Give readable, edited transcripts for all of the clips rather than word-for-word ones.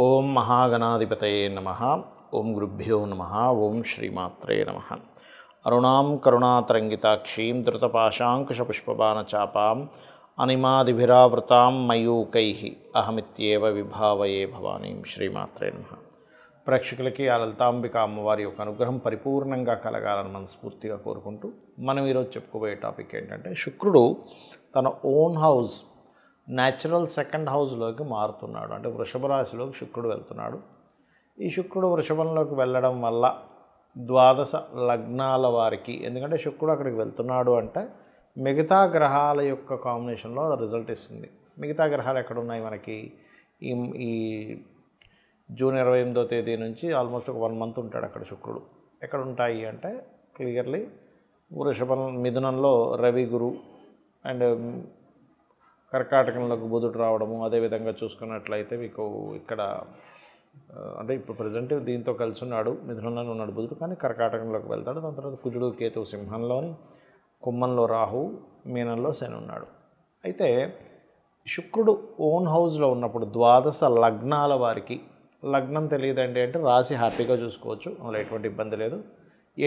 ఓం మహాగణాధిపతయే నమః. ఓం గురుభ్యో నమః. ఓం శ్రీమాత్రే నమః. అరుణాం కరుణాతరంగితాక్షీం ధృతపాశాంకుశపుష్పబాణచాపాం అనిమాదిభిరావృతాం మయూకైః అహమిత్యేవ విభావయే భవానీం. శ్రీమాత్రే నమః. ప్రేక్షకులకి ఆ లలితాంబిక అమ్మవారి యొక్క అనుగ్రహం పరిపూర్ణంగా కలగాలని మనస్ఫూర్తిగా కోరుకుంటూ మనం ఈరోజు చెప్పుకోబోయే టాపిక్ ఏంటంటే, శుక్రుడు తన ఓన్ హౌస్ న్యాచురల్ సెకండ్ హౌస్లోకి మారుతున్నాడు. అంటే వృషభ రాశిలోకి శుక్రుడు వెళ్తున్నాడు. ఈ శుక్రుడు వృషభంలోకి వెళ్ళడం వల్ల ద్వాదశ లగ్నాల వారికి, ఎందుకంటే శుక్రుడు అక్కడికి వెళ్తున్నాడు అంటే మిగతా గ్రహాల యొక్క కాంబినేషన్లో రిజల్ట్ ఇస్తుంది. మిగతా గ్రహాలు ఎక్కడ ఉన్నాయి మనకి? ఈ జూన్ 28వ తేదీ నుంచి ఆల్మోస్ట్ ఒక 1 మంత్ ఉంటాడు అక్కడ శుక్రుడు. ఎక్కడ ఉంటాయి అంటే క్లియర్లీ వృషభం, మిథునంలో రవి, గురు అండ్ కర్కాటకంలోకి బుధుడు రావడము. అదేవిధంగా చూసుకున్నట్లయితే మీకు ఇక్కడ అంటే ఇప్పుడు ప్రజెంట్ దీంతో కలిసి ఉన్నాడు, మిథునంలోనే ఉన్నాడు బుధుడు, కానీ కర్కాటకంలోకి వెళ్తాడు. దాని తర్వాత కుజుడు, కేతువు సింహంలోని, కుంభంలో రాహు, మీనంలో శని ఉన్నాడు. అయితే శుక్రుడు ఓన్ హౌస్లో ఉన్నప్పుడు ద్వాదశ లగ్నాల వారికి, లగ్నం తెలియదండి అంటే రాశి హ్యాపీగా చూసుకోవచ్చు, అందులో ఎటువంటి ఇబ్బంది లేదు.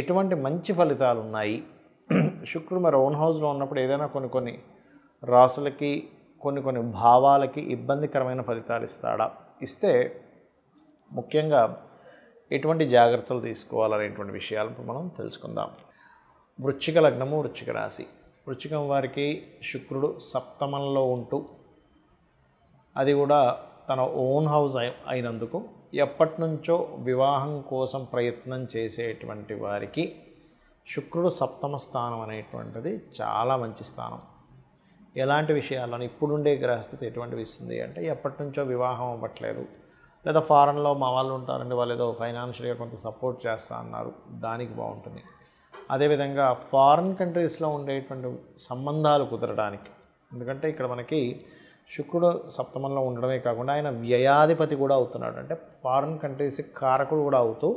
ఎటువంటి మంచి ఫలితాలు ఉన్నాయి? శుక్రుడు మరి ఓన్ హౌస్లో ఉన్నప్పుడు ఏదైనా కొన్ని రాసులకి, కొన్ని భావాలకి ఇబ్బందికరమైన ఫలితాలు ఇస్తాడా? ఇస్తే ముఖ్యంగా ఎటువంటి జాగ్రత్తలు తీసుకోవాలనేటువంటి విషయాలను మనం తెలుసుకుందాం. వృశ్చిక లగ్నము, వృశ్చిక రాశి. వృశ్చికం వారికి శుక్రుడు సప్తమంలో ఉంటూ, అది కూడా తన ఓన్ హౌస్ అయినందుకు ఎప్పటి నుంచో వివాహం కోసం ప్రయత్నం చేసేటువంటి వారికి శుక్రుడు సప్తమ స్థానం అనేటువంటిది చాలా మంచి స్థానం. ఎలాంటి విషయాలను ఇప్పుడుండే గ్రహస్థితి ఎటువంటివి ఇస్తుంది అంటే, ఎప్పటి నుంచో వివాహం అవ్వట్లేదు, లేదా ఫారెన్లో మా వాళ్ళు ఉంటారండి, వాళ్ళు ఏదో ఫైనాన్షియల్గా కొంత సపోర్ట్ చేస్తా అన్నారు, దానికి బాగుంటుంది. అదేవిధంగా ఫారిన్ కంట్రీస్లో ఉండేటువంటి సంబంధాలు కుదరడానికి, ఎందుకంటే ఇక్కడ మనకి శుక్రుడు సప్తమంలో ఉండడమే కాకుండా ఆయన వ్యయాధిపతి కూడా అవుతున్నాడు. అంటే ఫారిన్ కంట్రీస్కి కారకుడు కూడా అవుతూ,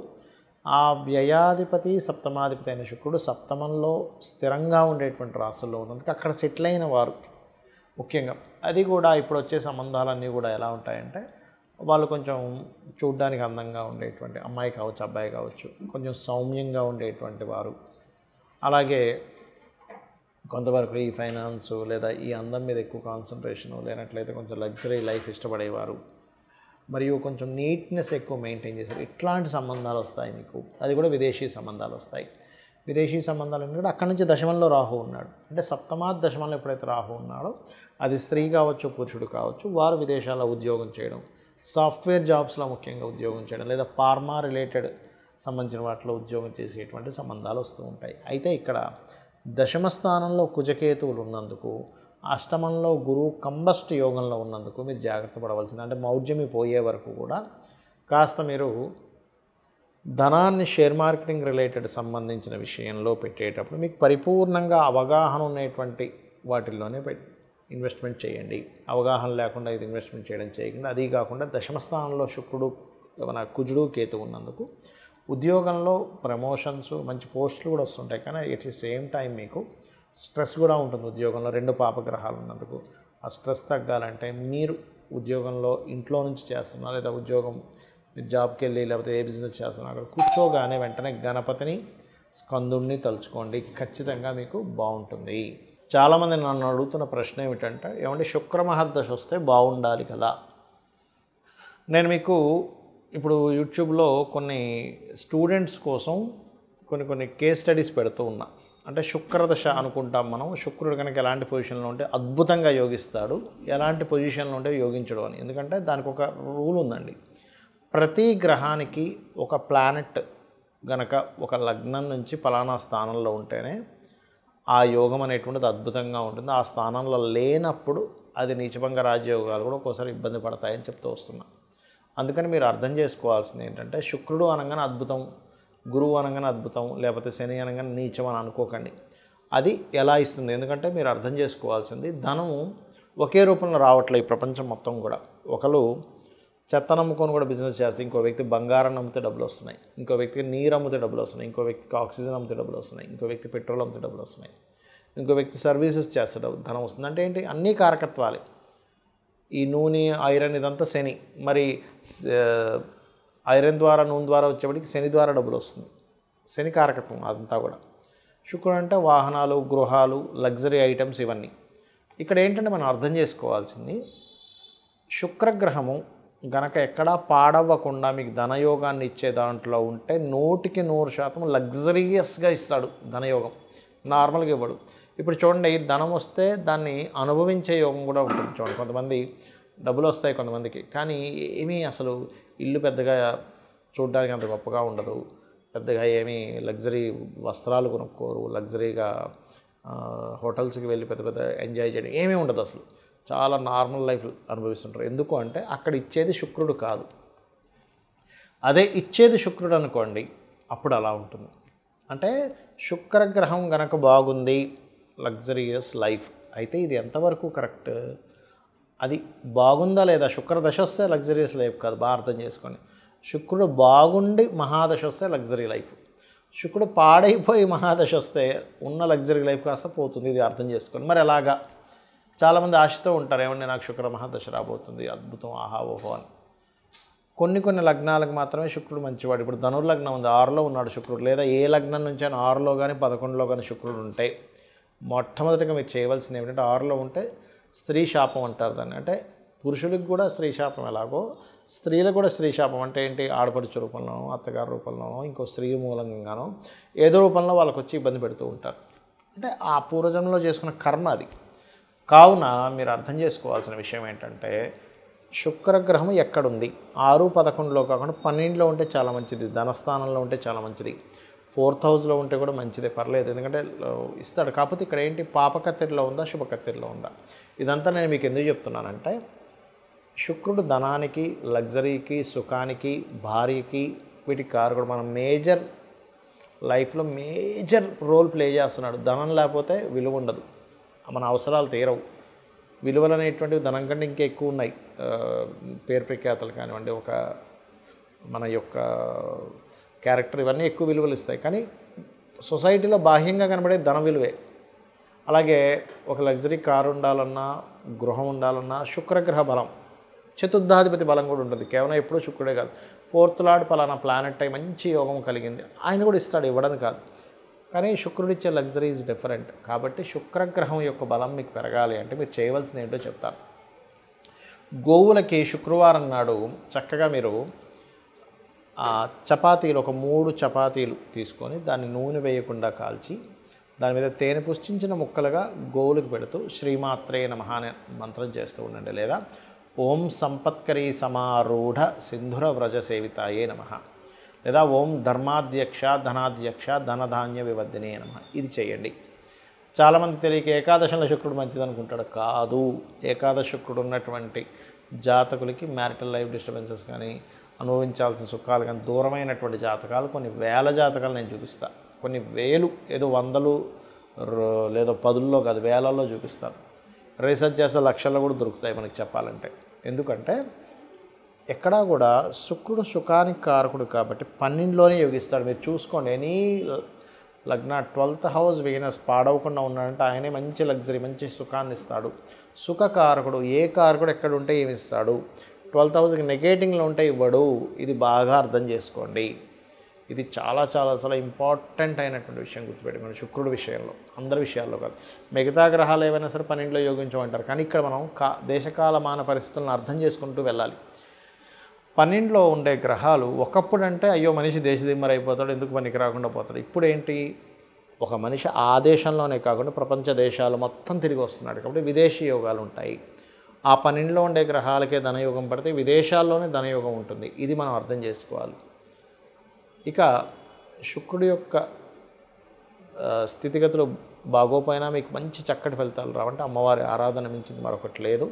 ఆ వ్యయాధిపతి సప్తమాధిపతి అయిన శుక్రుడు సప్తమంలో స్థిరంగా ఉండేటువంటి రాసుల్లో ఉన్నందుకు అక్కడ సెటిల్ అయిన వారు ముఖ్యంగా, అది కూడా ఇప్పుడు వచ్చే సంబంధాలన్నీ కూడా ఎలా ఉంటాయంటే, వాళ్ళు కొంచెం చూడ్డానికి అందంగా ఉండేటువంటి అమ్మాయి కావచ్చు, అబ్బాయి కావచ్చు, కొంచెం సౌమ్యంగా ఉండేటువంటి వారు, అలాగే కొంతవరకు ఈ ఫైనాన్స్ లేదా ఈ అందం మీద ఎక్కువ కాన్సన్ట్రేషను, లేనట్లయితే కొంచెం లగ్జరీ లైఫ్ ఇష్టపడేవారు, మరియు కొంచెం నీట్నెస్ ఎక్కువ మెయింటైన్ చేశారు, ఇట్లాంటి సంబంధాలు వస్తాయి మీకు. అది కూడా విదేశీ సంబంధాలు వస్తాయి. విదేశీ సంబంధాలు ఎందుకంటే అక్కడి నుంచి దశమంలో రాహు ఉన్నాడు. అంటే సప్తమాత్ దశమంలో ఎప్పుడైతే రాహు ఉన్నాడో, అది స్త్రీ కావచ్చు, పురుషుడు కావచ్చు, వారు విదేశాల్లో ఉద్యోగం చేయడం, సాఫ్ట్వేర్ జాబ్స్లో ముఖ్యంగా ఉద్యోగం చేయడం, లేదా ఫార్మా రిలేటెడ్ సంబంధించిన వాటిలో ఉద్యోగం చేసేటువంటి సంబంధాలు వస్తూ ఉంటాయి. అయితే ఇక్కడ దశమ స్థానంలో కుజకేతువులు ఉన్నందుకు, అష్టమంలో గురువు కంబస్ట్ యోగంలో ఉన్నందుకు మీరు జాగ్రత్త పడవలసింది. అంటే మౌఢ్యమి పోయే వరకు కూడా కాస్త మీరు ధనాన్ని షేర్ మార్కెటింగ్ రిలేటెడ్ సంబంధించిన విషయంలో పెట్టేటప్పుడు మీకు పరిపూర్ణంగా అవగాహన ఉన్నటువంటి వాటిల్లోనే ఇన్వెస్ట్మెంట్ చేయండి. అవగాహన లేకుండా ఇది ఇన్వెస్ట్మెంట్ చేయకుండా, అది కాకుండా దశమ స్థానంలో శుక్రుడు, మన కుజుడు, కేతువు ఉన్నందుకు ఉద్యోగంలో ప్రమోషన్స్, మంచి పోస్టులు కూడా వస్తుంటాయి. కానీ ఎట్ ది సేమ్ టైం మీకు స్ట్రెస్ కూడా ఉంటుంది ఉద్యోగంలో, 2 పాపగ్రహాలు ఉన్నందుకు. ఆ స్ట్రెస్ తగ్గాలంటే మీరు ఉద్యోగంలో ఇంట్లో నుంచి చేస్తున్నా, లేదా ఉద్యోగం మీరు జాబ్కి వెళ్ళి లేకపోతే ఏ బిజినెస్ చేస్తున్నా, అక్కడ కూర్చోగానే వెంటనే గణపతిని, స్కందుడిని తలుచుకోండి, ఖచ్చితంగా మీకు బాగుంటుంది. చాలామంది నన్ను అడుగుతున్న ప్రశ్న ఏమిటంటే, ఏమంటే శుక్ర మహర్దశ వస్తే బాగుండాలి కదా. నేను మీకు ఇప్పుడు యూట్యూబ్లో కొన్ని స్టూడెంట్స్ కోసం కొన్ని కేస్ స్టడీస్ పెడుతూ ఉన్నా. అంటే శుక్రదశ అనుకుంటాం మనం, శుక్రుడు కనుక ఎలాంటి పొజిషన్లో ఉంటే అద్భుతంగా యోగిస్తాడు, ఎలాంటి పొజిషన్లో ఉంటే యోగించడు అని. ఎందుకంటే దానికి ఒక రూల్ ఉందండి. ప్రతి గ్రహానికి ఒక ప్లానెట్ గనక ఒక లగ్నం నుంచి ఫలానా స్థానంలో ఉంటేనే ఆ యోగం అనేటువంటిది అద్భుతంగా ఉంటుంది. ఆ స్థానంలో లేనప్పుడు అది నీచభంగ రాజయోగాలు కూడా ఒక్కోసారి ఇబ్బంది పడతాయని చెప్తూ వస్తున్నా. అందుకని మీరు అర్థం చేసుకోవాల్సింది ఏంటంటే, శుక్రుడు అనగానే అద్భుతం, గురువు అనగానే అద్భుతం, లేకపోతే శని అనగానే నీచం అని అనుకోకండి. అది ఎలా ఇస్తుంది? ఎందుకంటే మీరు అర్థం చేసుకోవాల్సింది, ధనము ఒకే రూపంలో రావట్లేదు ఈ ప్రపంచం మొత్తం కూడా. ఒకరు చెత్త నమ్ముకొని కూడా బిజినెస్ చేస్తే, ఇంకో వ్యక్తి బంగారం అమ్మితే డబ్బులు వస్తున్నాయి, ఇంకో వ్యక్తికి నీరు అమ్మితే డబ్బులు వస్తున్నాయి, ఇంకో వ్యక్తికి ఆక్సిజన్ అమ్మితే డబ్బులు వస్తున్నాయి, ఇంకో వ్యక్తి పెట్రోల్ అమ్మితే డబ్బులు వస్తున్నాయి, ఇంకో వ్యక్తి సర్వీసెస్ చేస్తే ధనం వస్తుంది. అంటే ఏంటి? అన్నీ కారకత్వాలే. ఈ నూనె ఐరన్ ఇదంతా శని. మరి ఐరన్ ద్వారా నూనె ద్వారా వచ్చేప్పటికి శని ద్వారా డబ్బులు వస్తుంది. శని కారకత్వం అదంతా కూడా. శుక్రుడు అంటే వాహనాలు, గృహాలు, లగ్జరీ ఐటమ్స్ ఇవన్నీ. ఇక్కడ ఏంటంటే మనం అర్థం చేసుకోవాల్సింది, శుక్రగ్రహము గనక ఎక్కడా పాడవ్వకుండా మీకు ధనయోగాన్ని ఇచ్చే దాంట్లో ఉంటే 100% లగ్జరియస్గా ఇస్తాడు ధనయోగం. నార్మల్గా ఇవ్వడు. ఇప్పుడు చూడండి, ధనం వస్తే దాన్ని అనుభవించే యోగం కూడా ఉంటుంది. చూడండి, కొంతమంది డబ్బులు వస్తాయి కొంతమందికి, కానీ ఏమీ అసలు ఇల్లు పెద్దగా చూడడానికి అంత గొప్పగా ఉండదు, పెద్దగా ఏమీ లగ్జరీ వస్త్రాలు కొనుక్కోరు, లగ్జరీగా హోటల్స్కి వెళ్ళి పెద్ద పెద్ద ఎంజాయ్ చేయడం ఏమీ ఉండదు. అసలు చాలా నార్మల్ లైఫ్ అనుభవిస్తుంటారు. ఎందుకు అంటే అక్కడ ఇచ్చేది శుక్రుడు కాదు. అదే ఇచ్చేది శుక్రుడు అనుకోండి, అప్పుడు అలా ఉంటుంది. అంటే శుక్రగ్రహం గనక బాగుంది, లగ్జరియస్ లైఫ్. అయితే ఇది ఎంతవరకు కరెక్ట్? అది బాగుందా లేదా? శుక్రదశ వస్తే లగ్జరియస్ లైఫ్ కాదు, బాగా అర్థం చేసుకోండి. శుక్రుడు బాగుండి మహాదశ వస్తే లగ్జరీ లైఫ్. శుక్రుడు పాడైపోయి మహాదశ వస్తే ఉన్న లగ్జరీ లైఫ్ కాస్త పోతుంది. ఇది అర్థం చేసుకోండి. మరి ఎలాగా? చాలామంది ఆశతో ఉంటారు, ఏమంటే నాకు శుక్ర మహాదశ రాబోతుంది, అద్భుతం, ఆహా ఓహో అని. కొన్ని లగ్నాలకు మాత్రమే శుక్రుడు మంచివాడు. ఇప్పుడు ధనుర్లగ్నం ఉంది, 6లో ఉన్నాడు శుక్రుడు. లేదా ఏ లగ్నం నుంచి అయినా 6లో కానీ 11లో కానీ శుక్రుడు ఉంటే మొట్టమొదటిగా మీరు చేయవలసింది ఏమిటంటే, 6లో ఉంటే స్త్రీ శాపం అంటారు దాన్ని. అంటే పురుషులకు కూడా స్త్రీ శాపం ఎలాగో స్త్రీలకు కూడా స్త్రీ శాపం అంటే ఏంటి? ఆడపడుచు రూపంలోనో, అత్తగారి రూపంలోనో, ఇంకో స్త్రీ మూలంగానో ఏదో రూపంలో వాళ్ళకు వచ్చి ఇబ్బంది పెడుతూ ఉంటారు. అంటే ఆ పూర్వజన్మలో చేసుకున్న కర్మ అది. కావున మీరు అర్థం చేసుకోవాల్సిన విషయం ఏంటంటే, శుక్రగ్రహం ఎక్కడుంది? 6, 11లో కాకుండా 12లో ఉంటే చాలా మంచిది, ధనస్థానంలో ఉంటే చాలా మంచిది, 4th హౌస్లో ఉంటే కూడా మంచిదే, పర్లేదు. ఎందుకంటే ఇస్తాడు. కాకపోతే ఇక్కడ ఏంటి, పాపకత్తెరలో ఉందా, శుభకత్తెరలో ఉందా? ఇదంతా నేను మీకు ఎందుకు చెప్తున్నానంటే, శుక్రుడు ధనానికి, లగ్జరీకి, సుఖానికి, భార్యకి, వీటికి కారకుడు. మనం మేజర్ లైఫ్లో మేజర్ రోల్ ప్లే చేస్తున్నాడు. ధనం లేకపోతే విలువ ఉండదు, మన అవసరాలు తీరవు. విలువలు అనేటువంటివి ధనం కంటే ఇంకా ఎక్కువ ఉన్నాయి. పేరు ప్రఖ్యాతలు కానివ్వండి, ఒక మన యొక్క క్యారెక్టర్, ఇవన్నీ ఎక్కువ విలువలు ఇస్తాయి. కానీ సొసైటీలో బాహ్యంగా కనబడే ధన విలువే. అలాగే ఒక లగ్జరీ కారు ఉండాలన్నా, గృహం ఉండాలన్నా శుక్రగ్రహ బలం, చతుర్థాధిపతి బలం కూడా ఉంటుంది. కేవలం ఎప్పుడూ శుక్రుడే కాదు, 4th లార్డ్ పలానా ప్లానెట్ అయి మంచి యోగం కలిగింది, ఆయన కూడా ఇస్తాడు, ఇవ్వడం కాదు. కానీ శుక్రుడు ఇచ్చే లగ్జరీ ఈజ్ డిఫరెంట్. కాబట్టి శుక్రగ్రహం యొక్క బలం మీకు పెరగాలి అంటే మీరు చేయవలసింది ఏంటో చెప్తాను. గోవులకి శుక్రవారం నాడు చక్కగా మీరు చపాతీలు, ఒక 3 చపాతీలు తీసుకొని దాన్ని నూనె వేయకుండా కాల్చి దాని మీద తేనె పుష్టించిన ముక్కలుగా గోవులకు పెడుతూ శ్రీమాత్రే నమః అనే మంత్రం చేస్తూ ఉండండి. లేదా ఓం సంపత్కరీ సమారూఢ సింధుర వ్రజ సేవితాయే నమః, లేదా ఓం ధర్మాధ్యక్ష ధనాధ్యక్ష ధనధాన్య వివర్ధినే నమః. ఇది చేయండి. చాలామంది తెలియక ఏకాదశంలో శుక్రుడు మంచిది అనుకుంటాడు. కాదు. ఏకాదశ శుక్రుడు ఉన్నటువంటి జాతకులకి మ్యారిటల్ లైఫ్ డిస్టర్బెన్సెస్ కానీ, అనుభవించాల్సిన సుఖాలు కానీ దూరమైనటువంటి జాతకాలు కొన్ని వేల జాతకాలు నేను చూపిస్తాను. కొన్ని వేలు, ఏదో వందలు లేదో 10లో కాదు, వేలల్లో చూపిస్తాను. రీసెర్చ్ చేస్తే లక్షల్లో కూడా దొరుకుతాయి మనకి చెప్పాలంటే. ఎందుకంటే ఎక్కడా కూడా శుక్రుడు సుఖానికి కారకుడు కాబట్టి 12లోనే యోగిస్తాడు. మీరు చూసుకోండి, ఎనీ లగ్న 12th హౌస్ వీనస్ పాడవకుండా ఉన్నాడంటే ఆయనే మంచి లగ్జరీ, మంచి సుఖాన్ని ఇస్తాడు. సుఖకారకుడు, ఏ కారకుడు ఎక్కడ ఉంటే ఏమి ఇస్తాడు? 12th హౌస్కి నెగేటింగ్లో ఉంటే ఇవ్వడు. ఇది బాగా అర్థం చేసుకోండి. ఇది చాలా చాలా చాలా ఇంపార్టెంట్ అయినటువంటి విషయం గుర్తుపెట్టుకోండి. శుక్రుడు విషయంలో, అందరి విషయాల్లో కాదు. మిగతా గ్రహాలు ఏవైనా సరే 12లో యోగించమంటారు. కానీ ఇక్కడ మనం దేశకాలమాన పరిస్థితులను అర్థం చేసుకుంటూ వెళ్ళాలి. 12లో ఉండే గ్రహాలు ఒకప్పుడు అంటే అయ్యో మనిషి దేశదిమ్మర అయిపోతాడు, ఎందుకు పనికి రాకుండా పోతాడు. ఇప్పుడు ఏంటి, ఒక మనిషి ఆ దేశంలోనే కాకుండా ప్రపంచ దేశాలు మొత్తం తిరిగి వస్తున్నాడు. కాబట్టి విదేశీ యోగాలు ఉంటాయి. ఆ 12లో ఉండే గ్రహాలకే ధనయోగం పడితే విదేశాల్లోనే ధనయోగం ఉంటుంది. ఇది మనం అర్థం చేసుకోవాలి. ఇక శుక్రుడి యొక్క స్థితిగతులు బాగోపోయినా మీకు మంచి చక్కటి ఫలితాలు రావంటే అమ్మవారి ఆరాధన మించింది మరొకటి లేదు.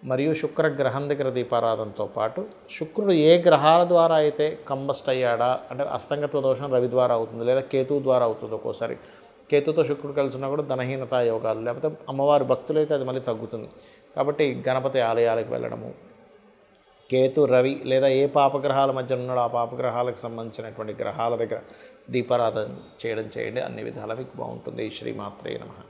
మరియు శుక్రగ్రహం దగ్గర దీపారాధనతో పాటు శుక్రుడు ఏ గ్రహాల ద్వారా అయితే కంబస్ట్ అయ్యాడా, అంటే అస్తంగత్వ దోషం రవి ద్వారా అవుతుంది, లేదా కేతువు ద్వారా అవుతుంది. ఒక్కోసారి కేతుతో శుక్రుడు కలిసి ఉన్నా కూడా ధనహీనత యోగాలు, లేకపోతే అమ్మవారి భక్తులైతే అది మళ్ళీ తగ్గుతుంది. కాబట్టి గణపతి ఆలయాలకు వెళ్ళడము, కేతు రవి లేదా ఏ పాపగ్రహాల మధ్య ఉన్నాడో ఆ పాపగ్రహాలకు సంబంధించినటువంటి గ్రహాల దగ్గర దీపారాధన చేయడం చేయండి. అన్ని విధాలా మీకు బాగుంటుంది. శ్రీమాత్రే నమః.